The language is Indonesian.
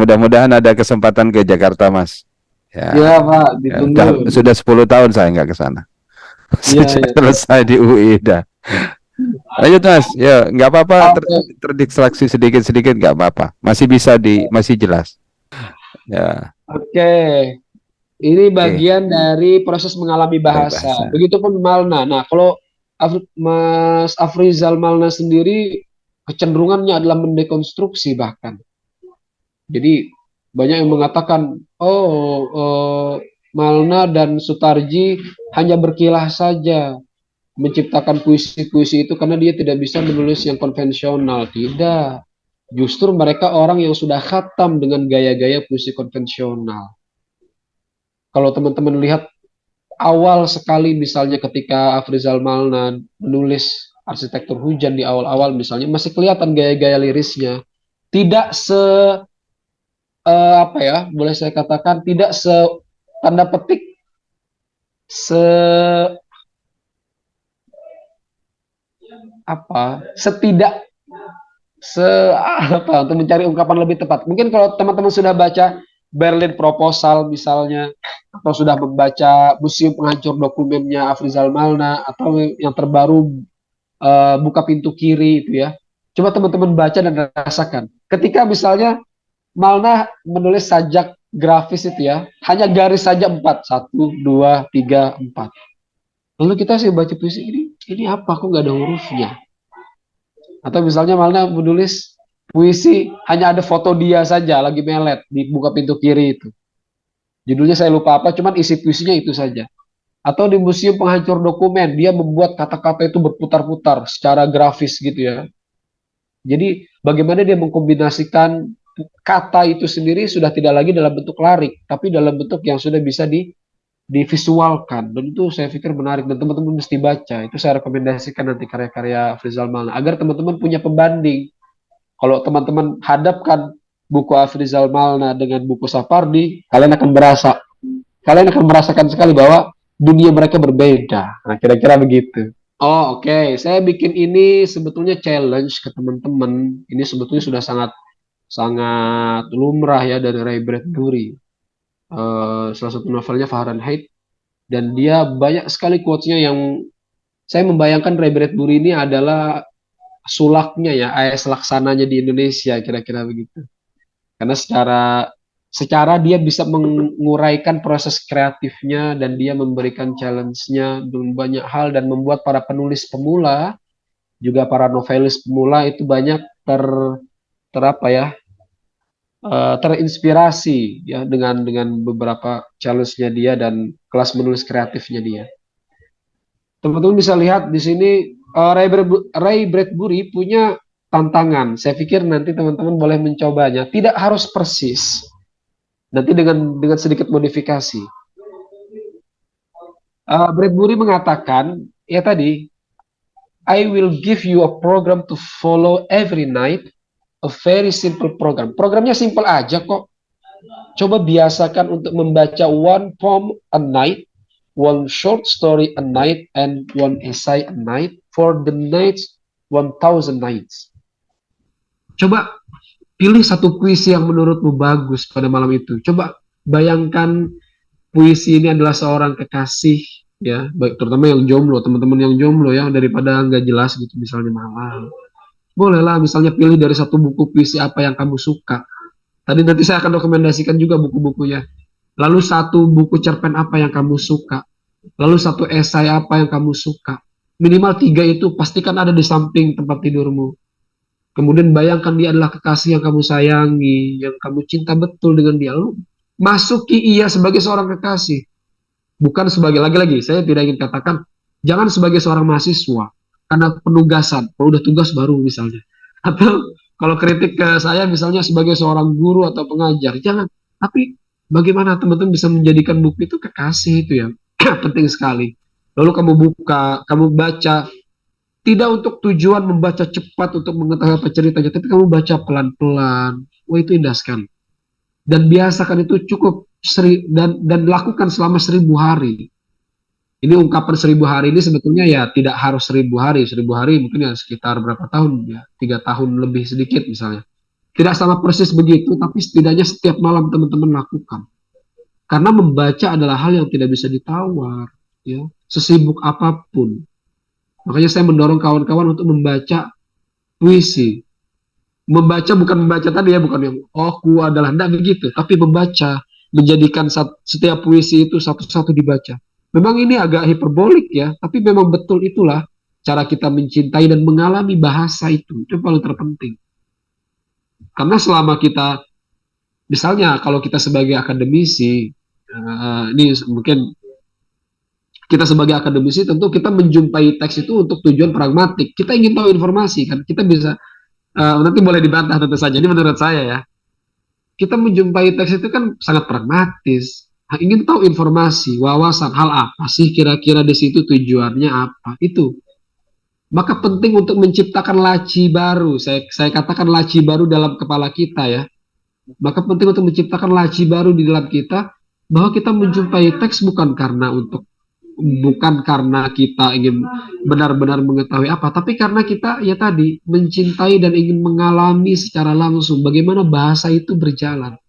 mudah-mudahan ada kesempatan ke Jakarta, Mas. Ya Ya, Pak, ya ditunggu. sudah 10 tahun saya nggak ke sana. Iya, Sejak iya. selesai di UI dah. Lanjut Mas, ya nggak apa-apa Oke, terdistraksi sedikit-sedikit nggak apa-apa. Masih jelas. Ya, oke. Ini oke. bagian dari proses mengalami Dari bahasa. bahasa. Begitupun Malna. Nah, kalau Mas Afrizal Malna sendiri kecenderungannya adalah mendekonstruksi bahkan. Jadi banyak yang mengatakan, oh, Malna dan Sutarji hanya berkilah saja menciptakan puisi-puisi itu karena dia tidak bisa menulis yang konvensional. Tidak. Justru mereka orang yang sudah khatam dengan gaya-gaya puisi konvensional. Kalau teman-teman lihat awal sekali misalnya ketika Afrizal Malna menulis arsitektur hujan di awal-awal misalnya masih kelihatan gaya-gaya lirisnya. Tidak apa ya, boleh saya katakan tidak tanda petik se apa setidak se apa untuk mencari ungkapan lebih tepat. Mungkin kalau teman-teman sudah baca Berlin Proposal misalnya atau sudah membaca Museum Penghancur Dokumennya Afrizal Malna atau yang terbaru Buka Pintu Kiri itu ya. Coba teman-teman baca dan rasakan. Ketika misalnya Malna menulis sajak grafis itu ya, hanya garis saja empat, satu, dua, tiga, empat. Lalu kita sih baca puisi ini apa? Kok nggak ada hurufnya? Atau misalnya Malna menulis puisi hanya ada foto dia saja lagi melet di Buka Pintu Kiri itu. Judulnya saya lupa apa, cuman isi puisinya itu saja. Atau di Museum Penghancur Dokumen, dia membuat kata-kata itu berputar-putar secara grafis gitu ya. Jadi bagaimana dia mengkombinasikan kata itu sendiri sudah tidak lagi dalam bentuk larik, tapi dalam bentuk yang sudah bisa divisualkan. Dan itu saya pikir menarik dan teman-teman mesti baca. Itu saya rekomendasikan nanti karya-karya Afrizal Malna agar teman-teman punya pembanding. Kalau teman-teman hadapkan buku Afrizal Malna dengan buku Sapardi, kalian akan merasakan sekali bahwa dunia mereka berbeda. Nah, kira-kira begitu. Oh, oke. Saya bikin ini sebetulnya challenge ke teman-teman. Ini sebetulnya sudah sangat sangat lumrah ya dari Ray Bradbury. Salah satu novelnya Fahrenheit dan dia banyak sekali quotes-nya yang saya membayangkan Ray Bradbury ini adalah sulaknya ya, AS Laksananya di Indonesia kira-kira begitu. Karena secara dia bisa menguraikan proses kreatifnya dan dia memberikan challenge-nya dengan banyak hal dan membuat para penulis pemula juga para novelis pemula itu banyak terapa ya terinspirasi ya dengan beberapa challenge-nya dia dan kelas menulis kreatifnya dia. Teman-teman bisa lihat di sini Ray Bradbury punya tantangan. Saya pikir nanti teman-teman boleh mencobanya. Tidak harus persis. Nanti dengan sedikit modifikasi. Bradbury mengatakan, ya tadi, I will give you a program to follow every night, a very simple program. Programnya simple aja kok. Coba biasakan untuk membaca one poem a night, one short story a night, and one essay a night for the next 1000 nights. Coba pilih satu puisi yang menurutmu bagus pada malam itu. Coba bayangkan puisi ini adalah seorang kekasih ya, baik terutama yang jomblo, teman-teman yang jomblo ya, daripada nggak jelas gitu misalnya malam. Bolehlah misalnya pilih dari satu buku puisi apa yang kamu suka. Tadi nanti saya akan rekomendasikan juga buku-bukunya. Lalu satu buku cerpen apa yang kamu suka. Lalu satu esai apa yang kamu suka. Minimal 3 itu pastikan ada di samping tempat tidurmu. Kemudian bayangkan dia adalah kekasih yang kamu sayangi, yang kamu cinta betul dengan dia. Lalu masuki ia sebagai seorang kekasih. Bukan sebagai, lagi-lagi, saya tidak ingin katakan, jangan sebagai seorang mahasiswa. Karena penugasan, kalau udah tugas baru misalnya. Atau kalau kritik ke saya misalnya sebagai seorang guru atau pengajar, jangan. Tapi bagaimana teman-teman bisa menjadikan buku itu kekasih itu ya. Penting sekali. Lalu kamu baca, tidak untuk tujuan membaca cepat untuk mengetahui apa ceritanya, tapi kamu baca pelan-pelan. Wah itu indah sekali. Dan biasakan itu cukup dan lakukan selama 1000 hari. Ini ungkapan 1000 hari ini sebetulnya ya tidak harus 1000 hari. 1000 hari mungkin ya sekitar berapa tahun ya, 3 tahun lebih sedikit misalnya. Tidak sama persis begitu, tapi setidaknya setiap malam teman-teman lakukan. Karena membaca adalah hal yang tidak bisa ditawar, ya, sesibuk apapun. Makanya saya mendorong kawan-kawan untuk membaca puisi. Membaca bukan membaca tadi ya, bukan yang oh ku adalah enggak begitu, tapi membaca, menjadikan setiap puisi itu satu-satu dibaca. Memang ini agak hiperbolik ya, tapi memang betul itulah cara kita mencintai dan mengalami bahasa itu. Itu paling terpenting. Karena selama kita, misalnya kalau kita sebagai akademisi, ini mungkin kita sebagai akademisi tentu kita menjumpai teks itu untuk tujuan pragmatik. Kita ingin tahu informasi kan, kita bisa nanti boleh dibantah tentu saja. Ini menurut saya ya. Kita menjumpai teks itu kan sangat pragmatis. Ingin tahu informasi, wawasan, hal apa sih kira-kira di situ tujuannya apa. Itu. Maka penting untuk menciptakan laci baru. Saya katakan laci baru dalam kepala kita ya. Maka penting untuk menciptakan laci baru di dalam kita bahwa kita menjumpai teks bukan karena kita ingin benar-benar mengetahui apa, tapi karena kita ya tadi mencintai dan ingin mengalami secara langsung bagaimana bahasa itu berjalan.